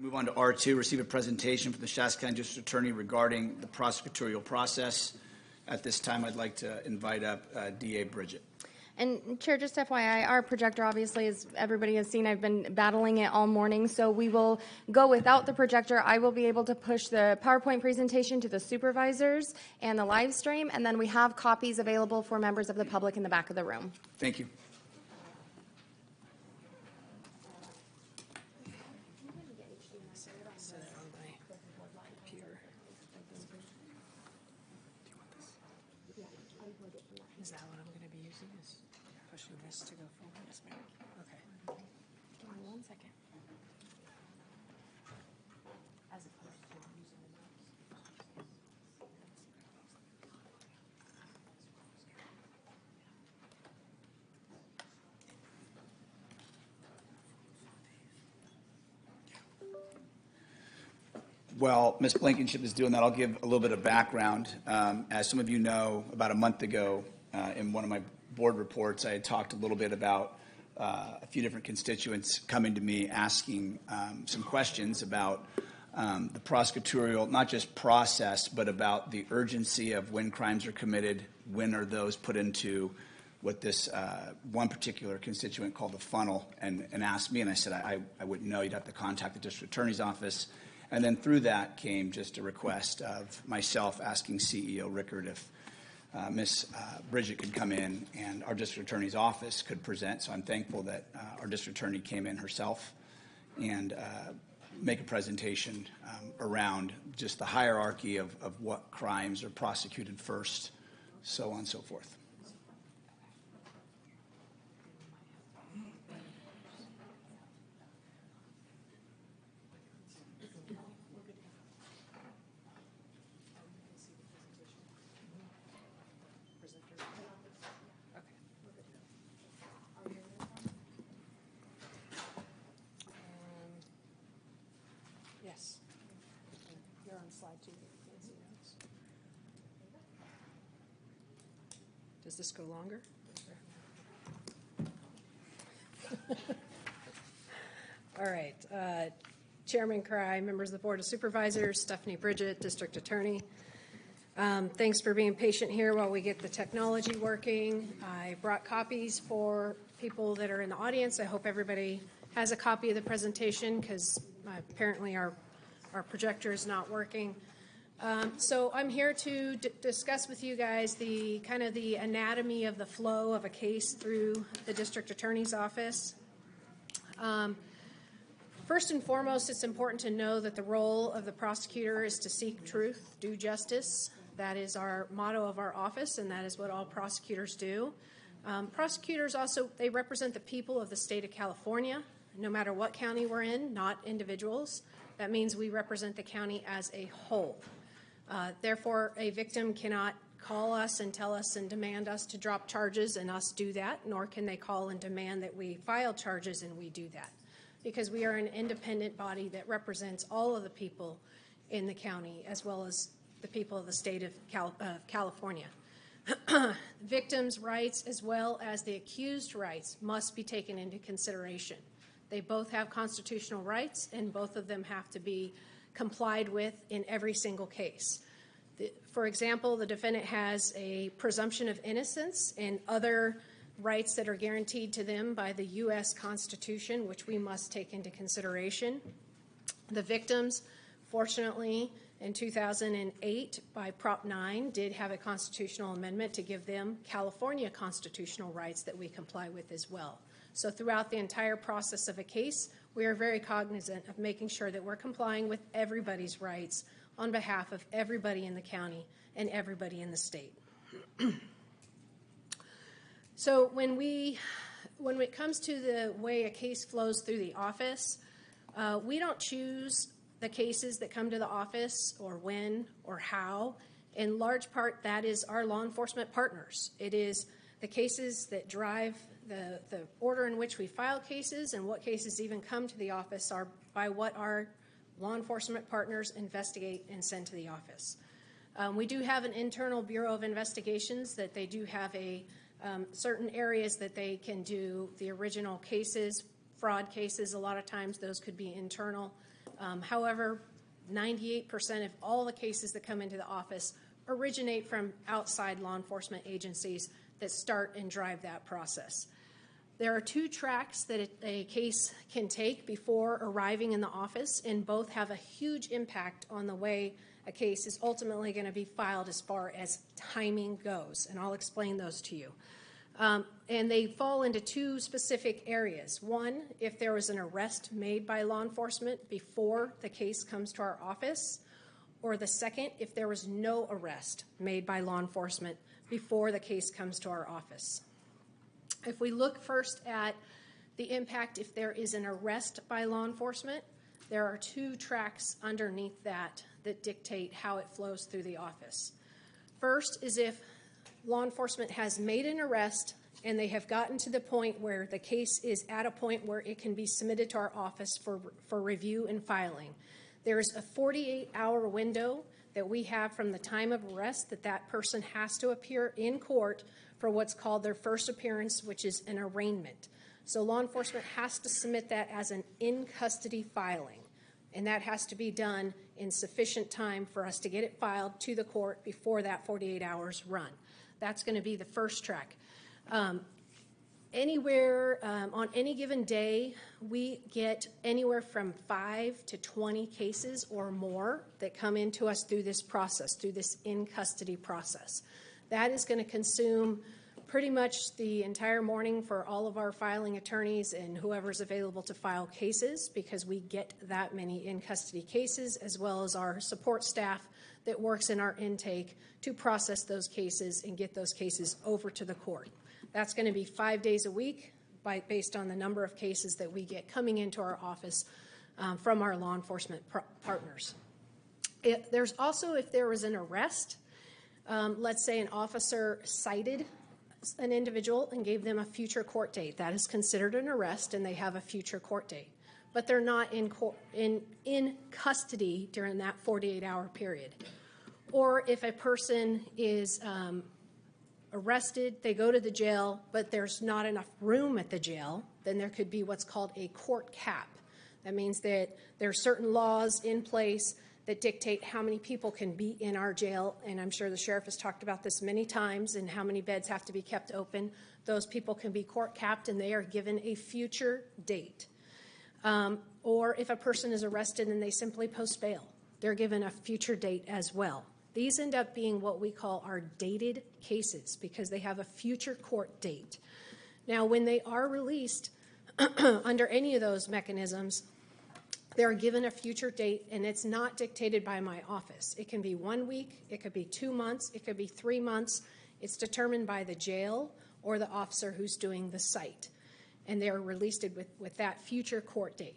Move on to R2, receive a presentation from the Shasta County District Attorney regarding the prosecutorial process. At this time, I'd like to invite up DA Bridgett. And Chair, just FYI, our projector, obviously, as everybody has seen, I've been battling it all morning, so we will go without the projector. I will be able to push the PowerPoint presentation to the supervisors and the live stream, and then we have copies available for members of the public in the back of the room. Thank you. Is that what I'm going to be using? Is pushing this to go forward? Okay. Give me 1 second. As opposed to using the mouse. While Ms. Blankenship is doing that, I'll give a little bit of background. As some of you know, about a month ago, in one of my board reports, I had talked a little bit about a few different constituents coming to me asking some questions about the prosecutorial, not just process, but about the urgency of when crimes are committed, when are those put into what this one particular constituent called the funnel, and asked me, and I said I wouldn't know, you'd have to contact the district attorney's office. And then through that came just a request of myself asking CEO Rickard if Ms. Bridgett could come in and our district attorney's office could present. So I'm thankful that our district attorney came in herself and make a presentation around just the hierarchy of what crimes are prosecuted first, so on and so forth. Yes. You're on slide 2. Does this go longer? All right. Chairman Cry, members of the Board of Supervisors, Stephanie Bridgett, District Attorney. Thanks for being patient here while we get the technology working. I brought copies for people that are in the audience. I hope everybody has a copy of the presentation because apparently our projector is not working. So I'm here to discuss with you guys the kind of the anatomy of the flow of a case through the district attorney's office. First and foremost, it's important to know that the role of the prosecutor is to seek truth, do justice. That is our motto of our office, and that is what all prosecutors do. Prosecutors also, they represent the people of the state of California, no matter what county we're in, not individuals. That means we represent the county as a whole. Therefore, a victim cannot call us and tell us and demand us to drop charges and us do that, nor can they call and demand that we file charges and we do that, because we are an independent body that represents all of the people in the county as well as the people of the state of California. Victims' rights as well as the accused rights must be taken into consideration. They both have constitutional rights, and both of them have to be complied with in every single case. For example, the defendant has a presumption of innocence and other rights that are guaranteed to them by the U.S. Constitution, which we must take into consideration. The victims, fortunately, in 2008, by Prop 9, did have a constitutional amendment to give them California constitutional rights that we comply with as well. So throughout the entire process of a case, we are very cognizant of making sure that we're complying with everybody's rights on behalf of everybody in the county and everybody in the state. So when it comes to the way a case flows through the office, we don't choose the cases that come to the office or when or how. In large part, that is our law enforcement partners. It is the cases that drive the order in which we file cases, and what cases even come to the office are by what our law enforcement partners investigate and send to the office. We do have an internal Bureau of Investigations that they do have certain areas that they can do the original cases, fraud cases. A lot of times those could be internal. However, 98% of all the cases that come into the office originate from outside law enforcement agencies that start and drive that process. There are two tracks that a case can take before arriving in the office, and both have a huge impact on the way a case is ultimately going to be filed as far as timing goes, and I'll explain those to you. And they fall into two specific areas. One, if there was an arrest made by law enforcement before the case comes to our office, or the second, if there was no arrest made by law enforcement before the case comes to our office. If we look first at the impact if there is an arrest by law enforcement, there are two tracks underneath that that dictate how it flows through the office. First is if law enforcement has made an arrest and they have gotten to the point where the case is at a point where it can be submitted to our office for review and filing. There is a 48-hour window that we have from the time of arrest that that person has to appear in court for what's called their first appearance, which is an arraignment. So law enforcement has to submit that as an in-custody filing, and that has to be done in sufficient time for us to get it filed to the court before that 48 hours run. That's going to be the first track. Anywhere on any given day, we get anywhere from 5 to 20 cases or more that come into us through this process, through this in-custody process. That is going to consume pretty much the entire morning for all of our filing attorneys and whoever's available to file cases, because we get that many in-custody cases, as well as our support staff that works in our intake to process those cases and get those cases over to the court. That's going to be 5 days a week based on the number of cases that we get coming into our office from our law enforcement partners. There's also, if there was an arrest, let's say an officer cited an individual and gave them a future court date. That is considered an arrest, and they have a future court date. But they're not in custody during that 48-hour period. Or if a person is arrested, they go to the jail, but there's not enough room at the jail, then there could be what's called a court cap. That means that there are certain laws in place that dictate how many people can be in our jail, and I'm sure the sheriff has talked about this many times, and how many beds have to be kept open. Those people can be court capped, and they are given a future date. Or if a person is arrested and they simply post bail, they're given a future date as well. These end up being what we call our dated cases, because they have a future court date. Now, when they are released under any of those mechanisms, they're given a future date, and it's not dictated by my office. It can be 1 week, it could be 2 months, it could be 3 months. It's determined by the jail or the officer who's doing the cite, and they're released with that future court date.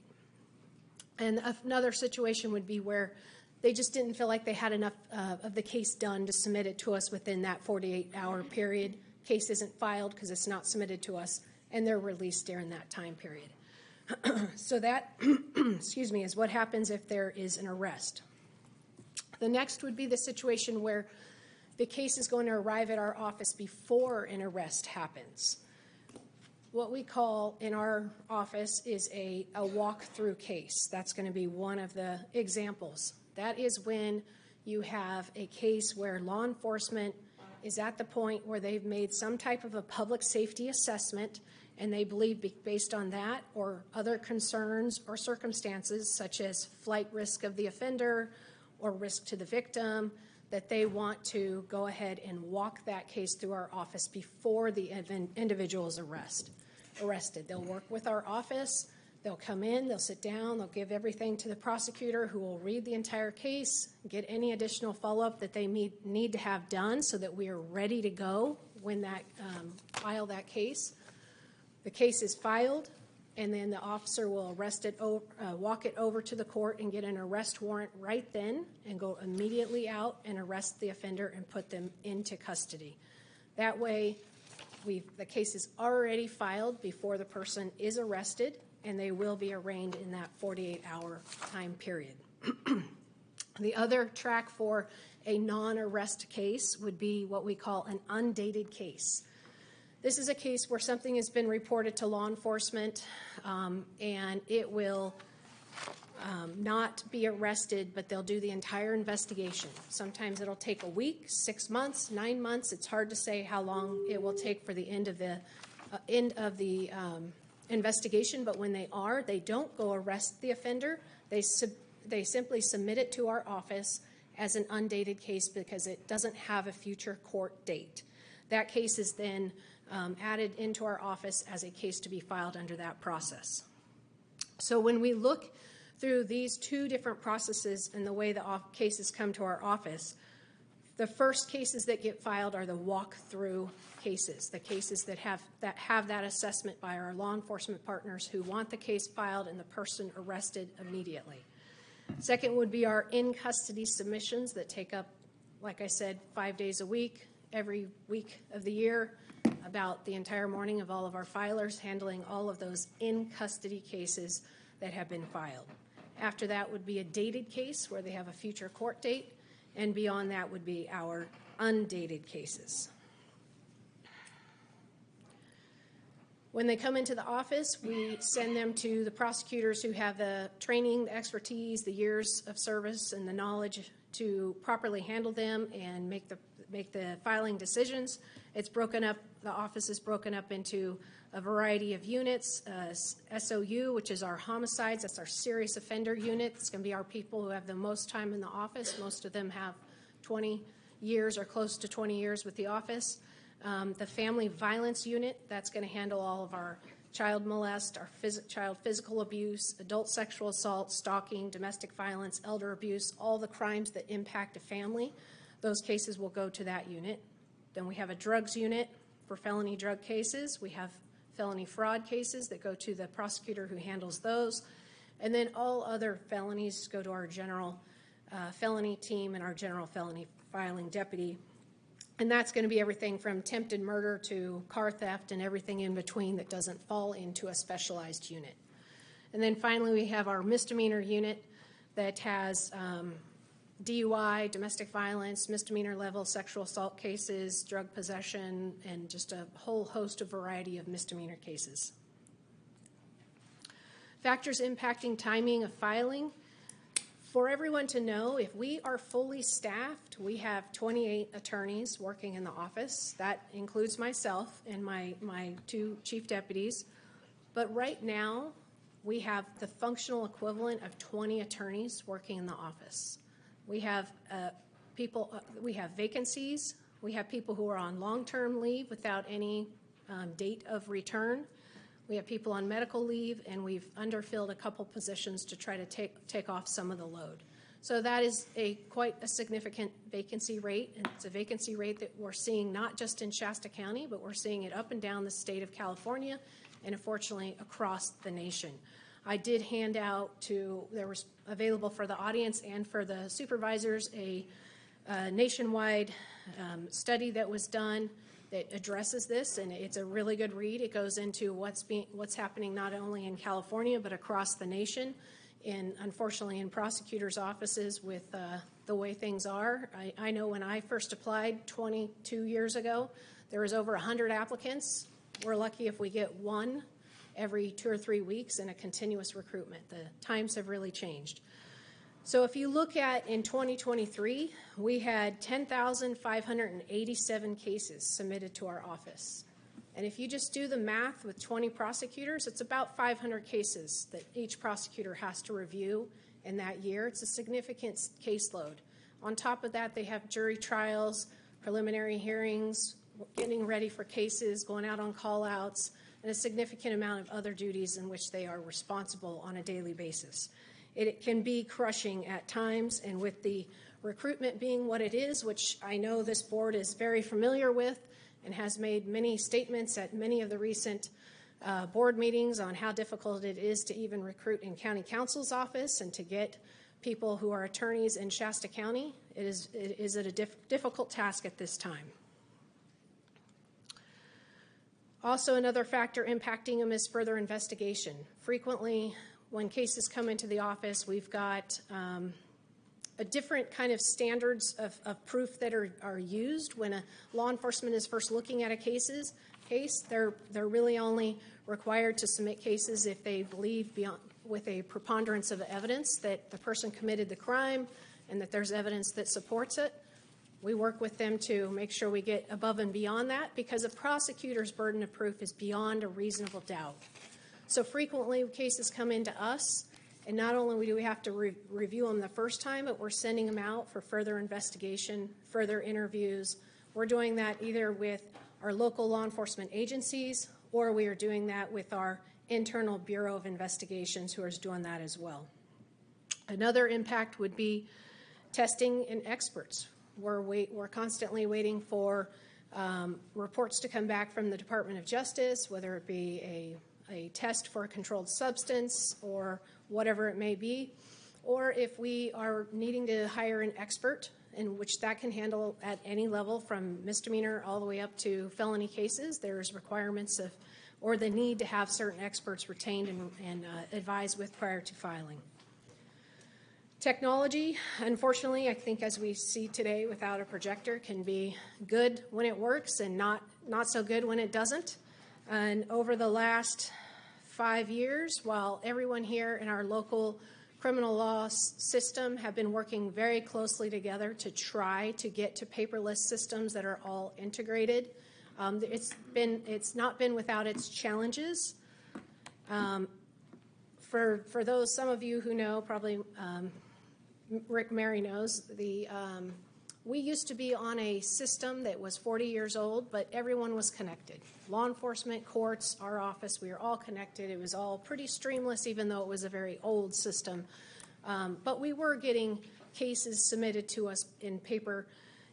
And another situation would be where they just didn't feel like they had enough of the case done to submit it to us within that 48-hour period. Case isn't filed because it's not submitted to us, and they're released during that time period. So that, excuse me, is what happens if there is an arrest. The next would be the situation where the case is going to arrive at our office before an arrest happens. What we call in our office is a walk-through case. That's going to be one of the examples. That is when you have a case where law enforcement is at the point where they've made some type of a public safety assessment, and they believe based on that or other concerns or circumstances, such as flight risk of the offender or risk to the victim, that they want to go ahead and walk that case through our office before the individual is arrested. They'll work with our office. They'll come in, they'll sit down, they'll give everything to the prosecutor, who will read the entire case, get any additional follow-up that they need to have done so that we are ready to go when that file that case. The case is filed, and then the officer will walk it over to the court and get an arrest warrant right then, and go immediately out and arrest the offender and put them into custody. That way, the case is already filed before the person is arrested, and they will be arraigned in that 48-hour time period. The other track for a non-arrest case would be what we call an undated case. This is a case where something has been reported to law enforcement, and it will not be arrested, but they'll do the entire investigation. Sometimes it'll take a week, 6 months, 9 months. It's hard to say how long it will take for the end of the investigation, but when they don't go arrest the offender. They simply submit it to our office as an undated case because it doesn't have a future court date. That case is then added into our office as a case to be filed under that process. So when we look through these two different processes and the way the cases come to our office, the first cases that get filed are the walk-through cases, the cases that have that assessment by our law enforcement partners who want the case filed and the person arrested immediately. Second would be our in-custody submissions that take up, like I said, 5 days a week, every week of the year, about the entire morning of all of our filers, handling all of those in-custody cases that have been filed. After that would be a dated case where they have a future court date, and beyond that would be our undated cases. When they come into the office, we send them to the prosecutors who have the training, the expertise, the years of service, and the knowledge to properly handle them and make the filing decisions. It's broken up, the office is broken up into a variety of units. SOU, which is our homicides, that's our serious offender unit. It's going to be our people who have the most time in the office. Most of them have 20 years or close to 20 years with the office. The family violence unit, that's going to handle all of our child molest, our child physical abuse, adult sexual assault, stalking, domestic violence, elder abuse, all the crimes that impact a family. Those cases will go to that unit. Then we have a drugs unit for felony drug cases. We have felony fraud cases that go to the prosecutor who handles those. And then all other felonies go to our general felony team and our general felony filing deputy. And that's going to be everything from attempted murder to car theft and everything in between that doesn't fall into a specialized unit. And then finally, we have our misdemeanor unit that has DUI, domestic violence, misdemeanor level sexual assault cases, drug possession, and just a whole host of variety of misdemeanor cases. Factors impacting timing of filing. For everyone to know, if we are fully staffed, we have 28 attorneys working in the office. That includes myself and my two chief deputies. But right now, we have the functional equivalent of 20 attorneys working in the office. We have we have vacancies. We have people who are on long-term leave without any date of return. We have people on medical leave, and we've underfilled a couple positions to try to take off some of the load. So that is quite a significant vacancy rate, and it's a vacancy rate that we're seeing not just in Shasta County, but we're seeing it up and down the state of California, and unfortunately across the nation. I did hand out there was available for the audience and for the supervisors a nationwide study that was done that addresses this, and it's a really good read. It goes into what's happening not only in California but across the nation, and unfortunately in prosecutors' offices with the way things are. I know when I first applied 22 years ago, there was over 100 applicants. We're lucky if we get one every 2 or 3 weeks in a continuous recruitment. The times have really changed. So if you look at in 2023, we had 10,587 cases submitted to our office. And if you just do the math with 20 prosecutors, it's about 500 cases that each prosecutor has to review in that year. It's a significant caseload. On top of that, they have jury trials, preliminary hearings, getting ready for cases, going out on call-outs, and a significant amount of other duties in which they are responsible on a daily basis. It can be crushing at times, and with the recruitment being what it is, which I know this board is very familiar with and has made many statements at many of the recent board meetings on how difficult it is to even recruit in county counsel's office and to get people who are attorneys in Shasta County. It is a difficult task at this time. Also, another factor impacting them is further investigation. Frequently, when cases come into the office, we've got a different kind of standards of proof that are used when a law enforcement is first looking at a case. They're really only required to submit cases if they believe with a preponderance of evidence that the person committed the crime and that there's evidence that supports it. We work with them to make sure we get above and beyond that, because a prosecutor's burden of proof is beyond a reasonable doubt. So frequently cases come into us, and not only do we have to review them the first time, but we're sending them out for further investigation, further interviews. We're doing that either with our local law enforcement agencies, or we are doing that with our internal Bureau of Investigations, who is doing that as well. Another impact would be testing and experts. We're constantly waiting for reports to come back from the Department of Justice, whether it be a test for a controlled substance or whatever it may be, or if we are needing to hire an expert, in which that can handle at any level from misdemeanor all the way up to felony cases. There's requirements of, or the need to have certain experts retained and advised with prior to filing. Technology, unfortunately, I think as we see today without a projector, can be good when it works and not so good when it doesn't. And over the last 5 years, while everyone here in our local criminal law system have been working very closely together to try to get to paperless systems that are all integrated, it's not been without its challenges. For those, some of you who know, probably Rick Mary knows, we used to be on a system that was 40 years old, but everyone was connected. Law enforcement, courts, our office, we were all connected. It was all pretty streamless, even though it was a very old system. But we were getting cases submitted to us in paper,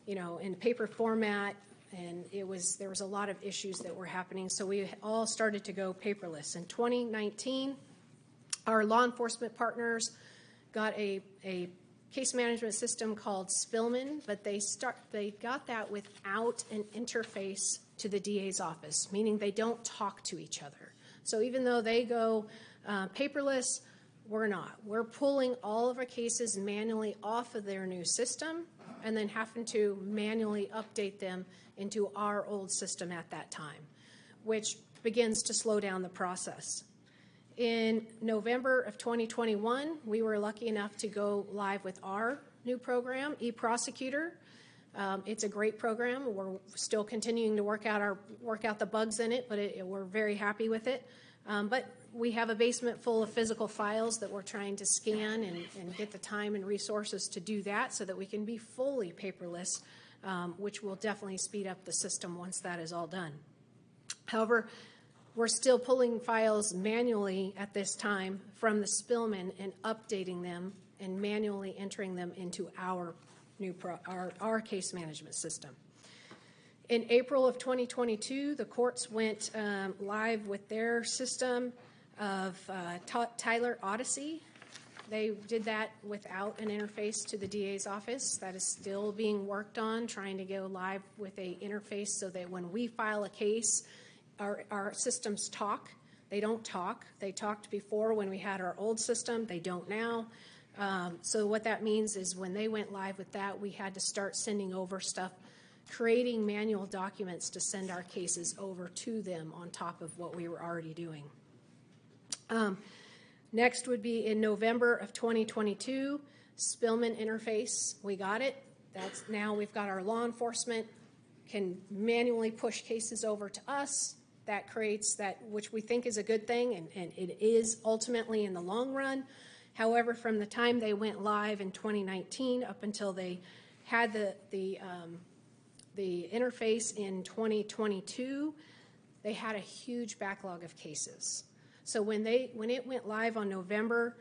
in paper format, and there was a lot of issues that were happening. So we all started to go paperless. In 2019, our law enforcement partners got a case management system called Spillman, but they got that without an interface to the DA's office, meaning they don't talk to each other. So even though they go paperless, we're not. We're pulling all of our cases manually off of their new system and then having to manually update them into our old system at that time, which begins to slow down the process. In November of 2021, we were lucky enough to go live with our new program, eProsecutor. It's a great program. We're still continuing to work out the bugs in it, but we're very happy with it. But we have a basement full of physical files that we're trying to scan and get the time and resources to do that so that we can be fully paperless, which will definitely speed up the system once that is all done. However, we're still pulling files manually at this time from the Spillman and updating them and manually entering them into our new our case management system. In April of 2022, the courts went live with their system of Tyler Odyssey. They did that without an interface to the DA's office. That is still being worked on, trying to go live with an interface so that when we file a case, our systems talk. They don't talk. They talked before when we had our old system. They don't now. So what that means is when they went live with that, we had to start sending over stuff, creating manual documents to send our cases over to them on top of what we were already doing. Next would be in November of 2022, Spillman interface. We got it. That's now we've got our law enforcement can manually push cases over to us. That creates that, which we think is a good thing, and it is ultimately in the long run. However, from the time they went live in 2019 up until they had the interface in 2022, they had a huge backlog of cases. So when it went live on November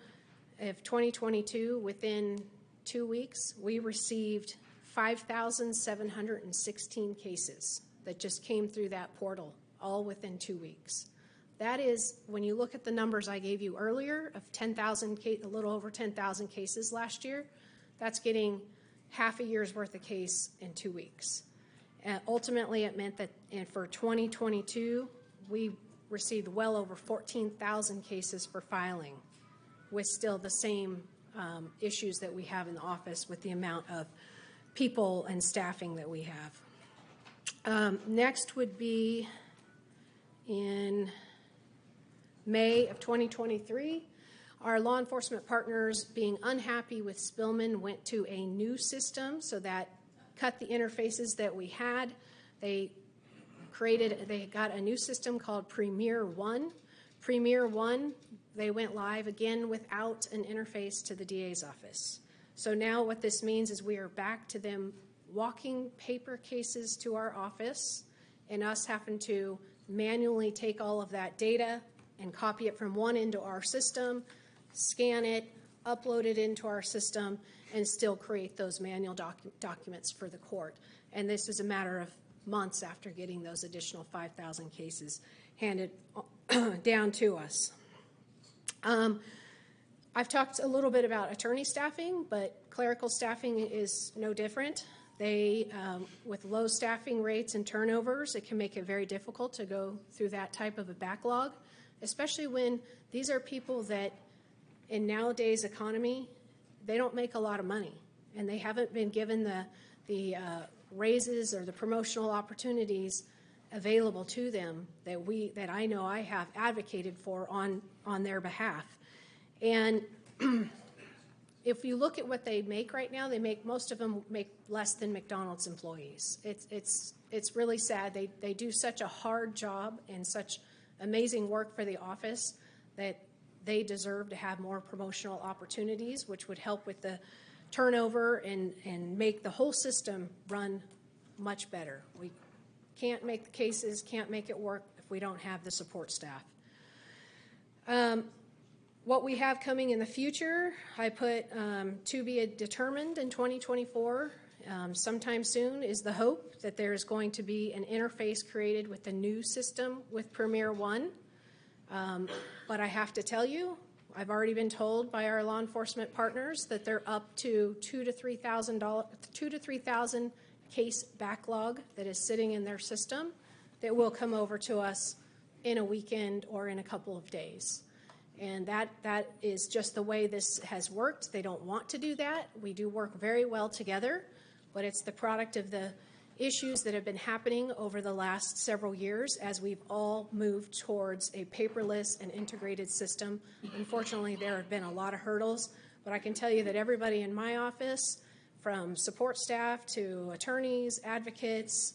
of 2022, within 2 weeks, we received 5,716 cases that just came through that portal, all within 2 weeks. That is, when you look at the numbers I gave you earlier of 10,000, a little over 10,000 cases last year, that's getting half a year's worth of case in 2 weeks. And ultimately, it meant that for 2022, we received well over 14,000 cases for filing, with still the same issues that we have in the office with the amount of people and staffing that we have. Next would be in May of 2023, Our law enforcement partners, being unhappy with Spillman, went to a new system, so that cut the interfaces that we had. They got a new system called Premier One. Premier One, they went live again without an interface to the DA's office. So now what this means is we are back to them walking paper cases to our office and us having to manually take all of that data and copy it from one into our system, scan it, upload it into our system, and still create those manual documents for the court. And this is a matter of months after getting those additional 5,000 cases handed down to us. I've talked a little bit about attorney staffing, but clerical staffing is no different. They, with low staffing rates and turnovers, it can make it very difficult to go through that type of a backlog, especially when these are people that, in nowadays economy, they don't make a lot of money, and they haven't been given the raises or the promotional opportunities available to them that I know I have advocated for on their behalf. And if you look at what they make right now, most of them make less than McDonald's employees. It's really sad. They do such a hard job and such amazing work for the office that they deserve to have more promotional opportunities, which would help with the turnover and make the whole system run much better. We can't make the cases, can't make it work if we don't have the support staff. What we have coming in the future, I put to be determined in 2024. Sometime soon is the hope that there is going to be an interface created with the new system with Premier One. But I have to tell you, I've already been told by our law enforcement partners that they're up to $2,000 to $3,000 case backlog that is sitting in their system that will come over to us in a weekend or in a couple of days. And that is just the way this has worked. They don't want to do that. We do work very well together, but it's the product of the issues that have been happening over the last several years as we've all moved towards a paperless and integrated system. Unfortunately, there have been a lot of hurdles, but I can tell you that everybody in my office, from support staff to attorneys, advocates,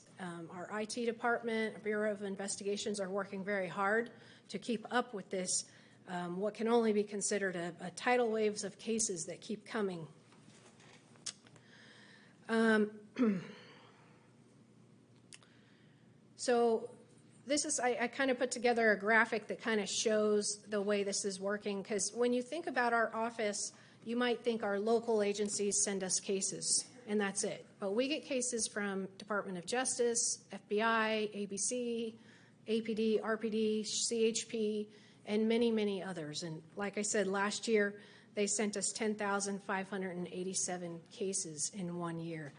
our IT department, our Bureau of Investigations are working very hard to keep up with this, what can only be considered a tidal waves of cases that keep coming. So this is, I kind of put together a graphic that kind of shows the way this is working, because when you think about our office, you might think our local agencies send us cases, and that's it. But we get cases from Department of Justice, FBI, ABC, APD, RPD, CHP, and many, many others. And like I said, last year, they sent us 10,587 cases in 1 year.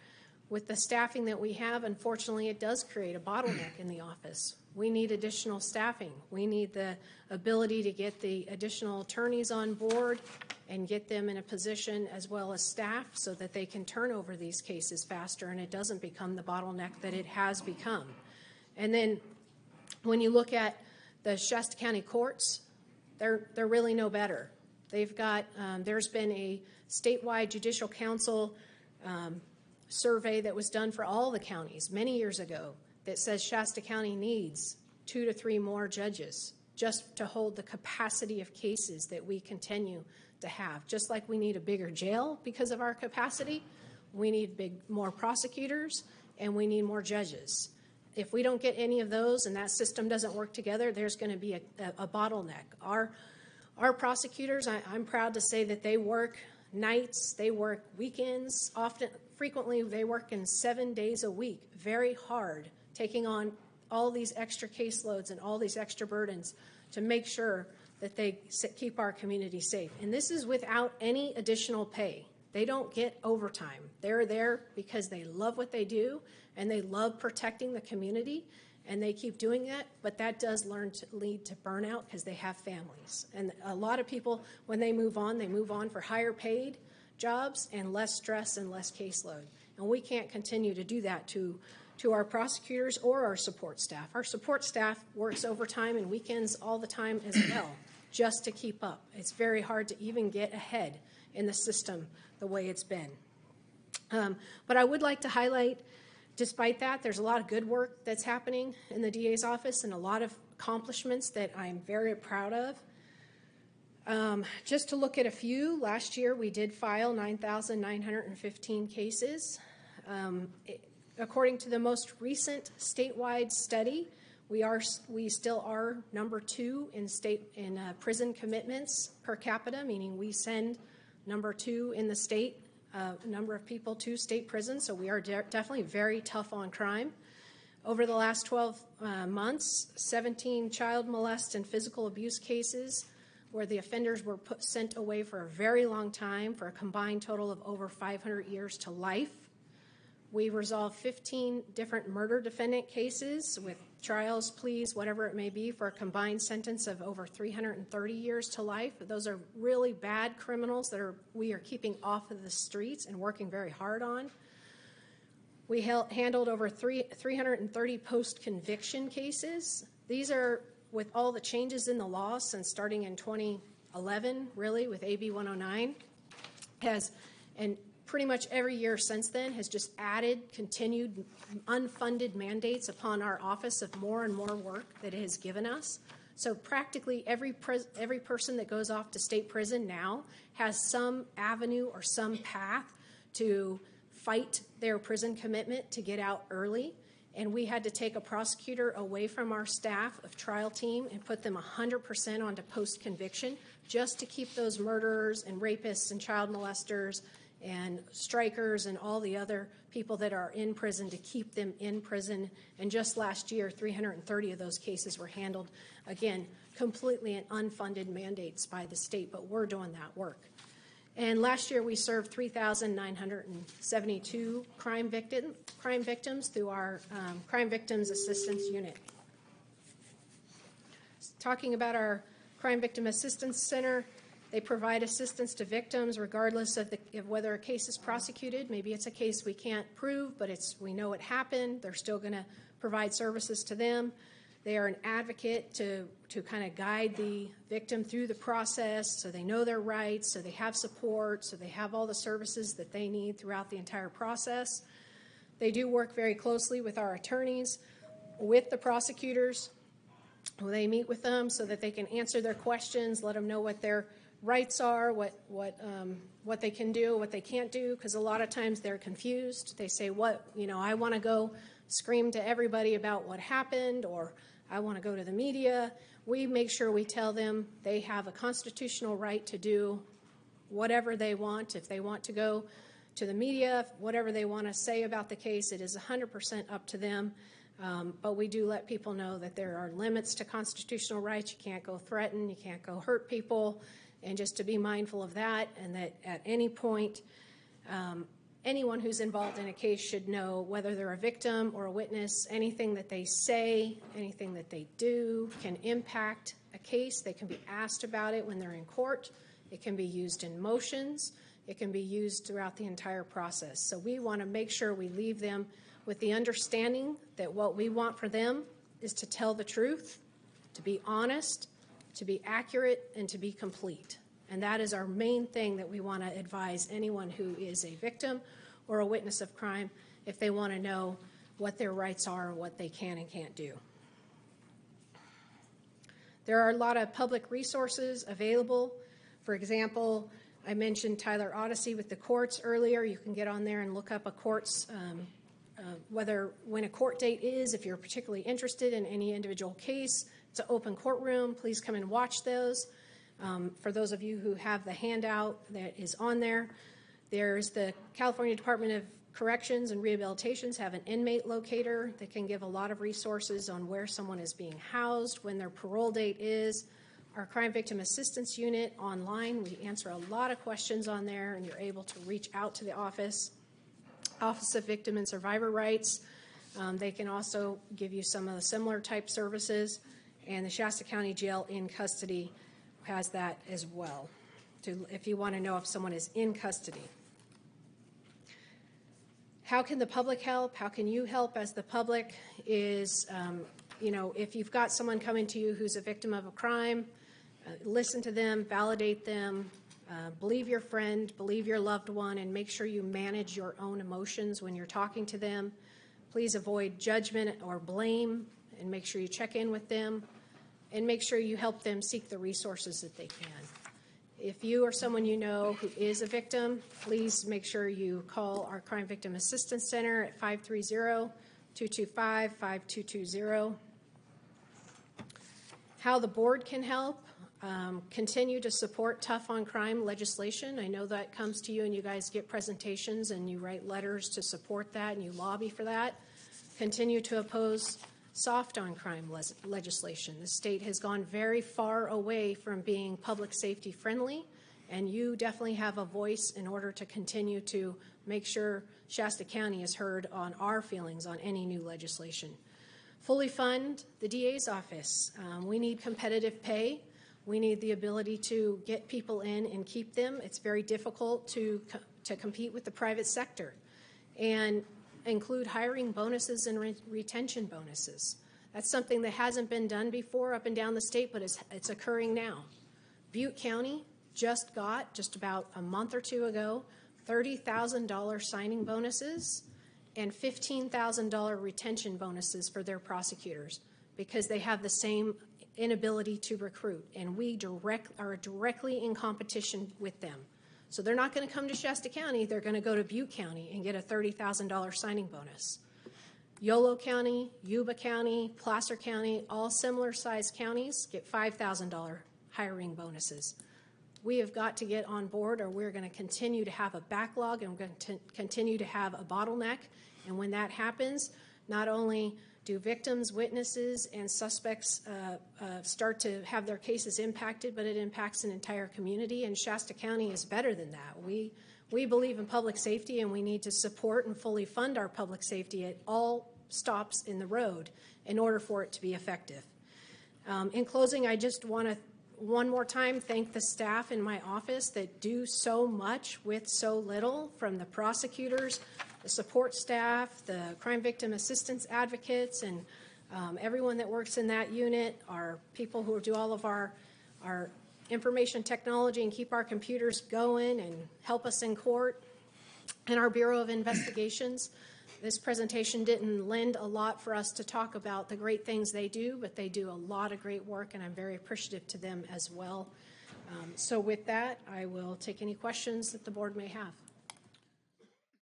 With the staffing that we have, unfortunately, it does create a bottleneck in the office. We need additional staffing. We need the ability to get the additional attorneys on board and get them in a position, as well as staff, so that they can turn over these cases faster and it doesn't become the bottleneck that it has become. And then when you look at the Shasta County courts, they're really no better. They've got, there's been a statewide judicial council survey that was done for all the counties many years ago that says Shasta County needs 2 to 3 more judges just to hold the capacity of cases that we continue to have. Just like we need a bigger jail because of our capacity, we need more prosecutors, and we need more judges. If we don't get any of those and that system doesn't work together, there's going to be a bottleneck. Our prosecutors, I'm proud to say that they work nights, they work weekends, frequently they work in 7 days a week, very hard, taking on all these extra caseloads and all these extra burdens to make sure that they keep our community safe. And this is without any additional pay. They don't get overtime. They're there because they love what they do and they love protecting the community, and they keep doing that, but that does lead to burnout because they have families. And a lot of people, when they move on for higher paid jobs and less stress and less caseload. And we can't continue to do that to our prosecutors or our support staff. Our support staff works overtime and weekends all the time as well. just to keep up. It's very hard to even get ahead in the system the way it's been. But I would like to highlight, despite that, there's a lot of good work that's happening in the DA's office and a lot of accomplishments that I'm very proud of. Just to look at a few, last year we did file 9,915 cases. According to the most recent statewide study, we still are number 2 in prison commitments per capita, meaning we send number 2 in the state number of people to state prisons. So we are definitely very tough on crime. Over the last 12 months, 17 child molest and physical abuse cases where the offenders were sent away for a very long time for a combined total of over 500 years to life. We resolved 15 different murder defendant cases with trials, pleas, whatever it may be, for a combined sentence of over 330 years to life. Those are really bad criminals that we are keeping off of the streets and working very hard on. We handled over 330 post-conviction cases. These are with all the changes in the law since starting in 2011, really, with AB 109, and pretty much every year since then has just added continued unfunded mandates upon our office of more and more work that it has given us. So practically every person that goes off to state prison now has some avenue or some path to fight their prison commitment to get out early. And we had to take a prosecutor away from our staff of trial team and put them 100% onto post-conviction just to keep those murderers and rapists and child molesters and strikers and all the other people that are in prison, to keep them in prison. And just last year, 330 of those cases were handled, again, completely in unfunded mandates by the state, but we're doing that work. And last year, we served 3,972 crime victims through our Crime Victims Assistance Unit. Talking about our Crime Victim Assistance Center, they provide assistance to victims regardless of whether a case is prosecuted. Maybe it's a case we can't prove, but we know it happened. They're still going to provide services to them. They are an advocate to kind of guide the victim through the process so they know their rights, so they have support, so they have all the services that they need throughout the entire process. They do work very closely with our attorneys, with the prosecutors. They meet with them so that they can answer their questions, let them know what their rights are, what they can do, what they can't do, because a lot of times they're confused. They say, I want to go scream to everybody about what happened, or I want to go to the media. We make sure we tell them they have a constitutional right to do whatever they want. If they want to go to the media, whatever they want to say about the case, it is 100% up to them. But we do let people know that there are limits to constitutional rights. You can't go threaten, you can't go hurt people, and just to be mindful of that, and that at any point, anyone who's involved in a case should know, whether they're a victim or a witness, anything that they say, anything that they do can impact a case. They can be asked about it when they're in court. It can be used in motions. It can be used throughout the entire process. So we want to make sure we leave them with the understanding that what we want for them is to tell the truth, to be honest, to be accurate, and to be complete. And that is our main thing that we want to advise anyone who is a victim or a witness of crime, if they want to know what their rights are and what they can and can't do. There are a lot of public resources available. For example, I mentioned Tyler Odyssey with the courts earlier. You can get on there and look up a court's when a court date is, if you're particularly interested in any individual case. It's an open courtroom. Please come and watch those. For those of you who have the handout that is on there, there's the California Department of Corrections and Rehabilitations have an inmate locator that can give a lot of resources on where someone is being housed, when their parole date is. Our Crime Victim Assistance Unit online, we answer a lot of questions on there, and you're able to reach out to the Office of Victim and Survivor Rights. They can also give you some of the similar type services, and the Shasta County Jail in Custody has that as well, if you want to know if someone is in custody. How can the public help? How can you help as the public? Is, if you've got someone coming to you who's a victim of a crime, Listen to them, validate them, believe your friend, believe your loved one, and make sure you manage your own emotions when you're talking to them. Please avoid judgment or blame, and make sure you check in with them, and make sure you help them seek the resources that they can. If you or someone you know who is a victim, please make sure you call our Crime Victim Assistance Center at 530-225-5220. How the board can help: continue to support tough on crime legislation. I know that comes to you and you guys get presentations and you write letters to support that and you lobby for that. Continue to oppose soft on crime legislation. The state has gone very far away from being public safety friendly, and you definitely have a voice in order to continue to make sure Shasta County is heard on our feelings on any new legislation. Fully fund the DA's office. We need competitive pay. We need the ability to get people in and keep them. It's very difficult to compete with the private sector. And include hiring bonuses and retention bonuses. That's something that hasn't been done before up and down the state, but it's occurring now. Butte County just got, just about a month or two ago, $30,000 signing bonuses and $15,000 retention bonuses for their prosecutors because they have the same inability to recruit, and we are directly in competition with them. So they're not going to come to Shasta County, they're going to go to Butte County and get a $30,000 signing bonus. Yolo County, Yuba County, Placer County, all similar sized counties get $5,000 hiring bonuses. We have got to get on board, or we're going to continue to have a backlog and we're going to continue to have a bottleneck. And when that happens, not only do victims, witnesses, and suspects start to have their cases impacted, but it impacts an entire community, and Shasta County is better than that. We believe in public safety, and we need to support and fully fund our public safety at all stops in the road in order for it to be effective. In closing, I just want to one more time thank the staff in my office that do so much with so little, from the prosecutors, the support staff, the crime victim assistance advocates, and everyone that works in that unit, our people who do all of our information technology and keep our computers going and help us in court, and our Bureau of Investigations. This presentation didn't lend a lot for us to talk about the great things they do, but they do a lot of great work, and I'm very appreciative to them as well. So with that, I will take any questions that the board may have.